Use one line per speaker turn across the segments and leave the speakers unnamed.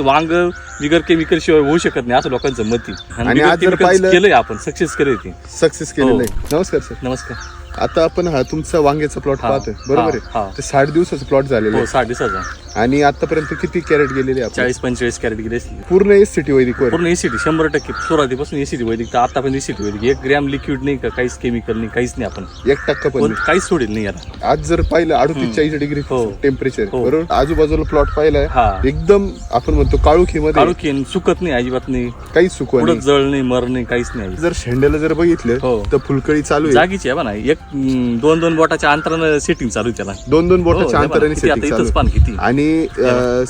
वांग बिगर chemical शिवाय होऊ शकत नाही असं लोकांचं मत आहे.
आणि आज जर पाहिलं
केलंय आपण सक्सेस केलंय ते.
सक्सेस केलेलं आहे. नमस्कार सर.
नमस्कार.
आता आपण हा तुमचा वांग्याचा प्लॉट पाहतोय बरोबर आहे. ते 60 दिवसाचा प्लॉट झालेला
हो
आहे.
60 दिवसाचा.
आणि आतापर्यंत किती कॅरेट गेलेले आपण?
40-45 कॅरेट गेले असतील.
पूर्ण एससीटी वैदिक वर
पूर्ण एसीटी 100% सुरुवातीपासून एसीटी वैदिक तर आतापर्यंत एसीटी वैदिक 1 ग्रॅम लिक्विड नाही का काहीच केमिकल नाही काहीच नाही. आपण
1% पण नाही.
काहीच सोडेल नाही याला.
आज जर पाहिलं 38-40 डिग्री टेम्परेचर बरोबर. आजूबाजूला प्लॉट पाहिलाय एकदम आपण म्हणतो काळुखीमध्ये.
काळुखी सुकत नाही अजिबात नाही.
काहीच सुकवा
नाही. जळ नाही मर नाही काहीच नाही.
जर शेंड्याला जर बघितलं तर फुलकळी चालू आहे.
जागीची आहे ना. 2-2 बोटाच्या अंतरानं सेटिंग चालू आहे त्याला.
2-2 बोटाच्या अंतराने सेटिंग चालू आहे. आणि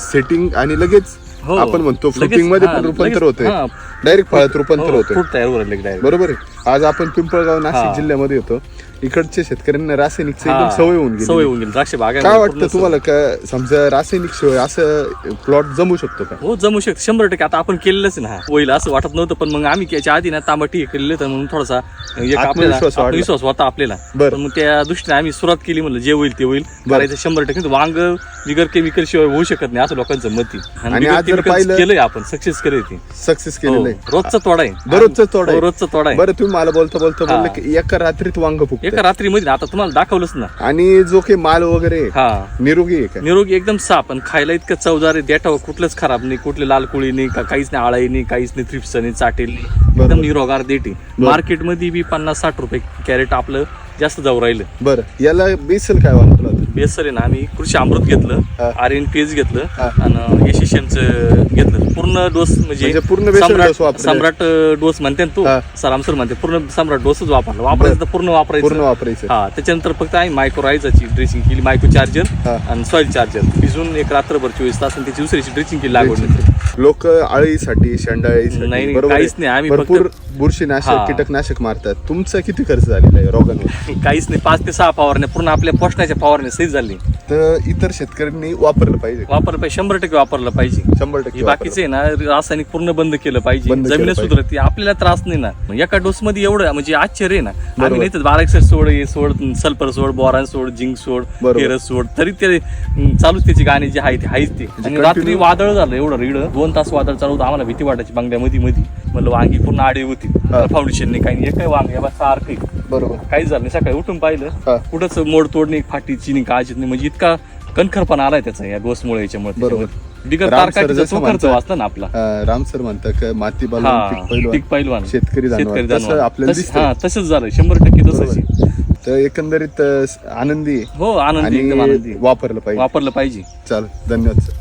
सेटिंग आणि लगेच आपण म्हणतो फ्रुटिंग मध्ये पण रूपांतर होतंय. डायरेक्ट फळात रूपांतर होतंय बरोबर आहे. आज आपण पिंपळगाव नाशिक जिल्ह्यामध्ये होतो. इकडच्या शेतकऱ्यांना रासायनिकची एकदम सवय होऊन गेली.
द्राक्ष बागा.
काय वाटतं तुम्हाला का समजा रासायनिक शिवाय असं प्लॉट जमू शकतो का?
हो जमू शकतो 100%. आता आपण केलेलंच ना होईल असं वाटत नव्हतं पण मग आम्ही याच्या आधी ना तांबटी केलेलं तर म्हणून थोडासा विश्वास होता आपल्याला. मग त्या दृष्टीने आम्ही सुरुवात केली. म्हणलं जे होईल ते होईल करायचं 100%. वांग बिगर केमिकल शिवाय होऊ शकत नाही असं लोकांचं मत आहे.
आणि आज जर पाहिलं
केलंय आपण सक्सेस केलंय ते.
सक्सेस केलेलं आहे.
रोजचा तोडा आहे.
दररोजचा तोडा आहे.
रोजचा तोडा आहे.
बरं तुम्ही मला बोलता बोलले की एका रात्रीत वांग फुगतं.
एका रात्रीमध्ये आता तुम्हाला दाखवलंच ना.
आणि जो काही माल वगैरे निरोगी आहे का?
निरोगी एकदम साफ आणि खायला इतकं चवदार आहे. देठावर कुठलंच खराब नाही. कुठले लाल कुळी नाही काहीच नाही. आळाई नाही काहीच नाही. थ्रिप्स नाही चाटेल नाही. एकदम निरोगार देठी. मार्केटमध्ये बी 50-60 रुपये कॅरेट आपलं जास्त जाऊ राहिलं.
बरं याला बेसल काय वापरलं होतं?
बेसल आहे ना आम्ही कृषी अमृत घेतलं. RNPS घेतलं आणि एशियनचं घेतलं. पूर्ण डोस म्हणजे
पूर्ण
सम्राट डोस म्हणते ना तू. सरामसर म्हणते पूर्ण सम्राट डोसच वापरायचं तर पूर्ण वापरायचं. त्याच्यानंतर फक्त आम्ही मायक्रोरायझाची ड्रेसिंग केली. मायक्रो चार्जर आणि सॉइल चार्जर भिजून एक रात्रभर 24 तास आणि त्याची दुसरीची ड्रेसिंग केली लागवड.
लोक आळीसाठी शेंडाळीसाठी
काहीच नाही. आम्ही
भरपूर बुरशीनाशक कीटकनाशक मारतात. तुमचा किती खर्च झालेला आहे रोगांवर?
काहीच नाही. 5 ते 6 फवारण्या पूर्ण आपल्या पोषणाच्या फवारण्या सही झाली.
तर इतर शेतकऱ्यांनी वापरलं पाहिजे.
100% वापरलं पाहिजे.
100%
बाकीचे ना रासायनिक पूर्ण बंद केलं पाहिजे. जमीन सुधारते आपल्याला त्रास नाही ना. एका डोस मध्ये एवढं म्हणजे आश्चर्य आहे ना. आम्ही नाही तर 12 सोड सल्फर सोड बोरान सोड झिंक सोड फेरस सोड तरी ते चालूच त्याची गाणी जे आहे ते आहेच ते. आणि रात्री वादळ झालं एवढं रिड 2 तास वादळ चालू होतं. आम्हाला भीती वाटायची बांगड्यामध्ये म्हणलं वांगी पूर्ण आडी होती. फाउंडेशन नाही काही नाही. एकही वांग या सारखं बरोबर काहीच झालं नाही. सकाळी उठून पाहिलं कुठंच मोड तोड नाही फाटीची नाही काळजीच नाही. म्हणजे इतका कणखरपणा आलाय त्याचा या डोसमुळे याच्यामुळे. बरोबर बिगर तारकाचा तो खर्च वाचला ना आपला.
राम सर म्हणतात माती बालवान
पीक पैलवान
शेतकरी आपल्याला
तसंच झालं 100% तसंच.
तर एकंदरीत आनंदी.
हो आनंदी एकदम आनंदी.
वापरलं पाहिजे.
चालेल.
धन्यवाद सर.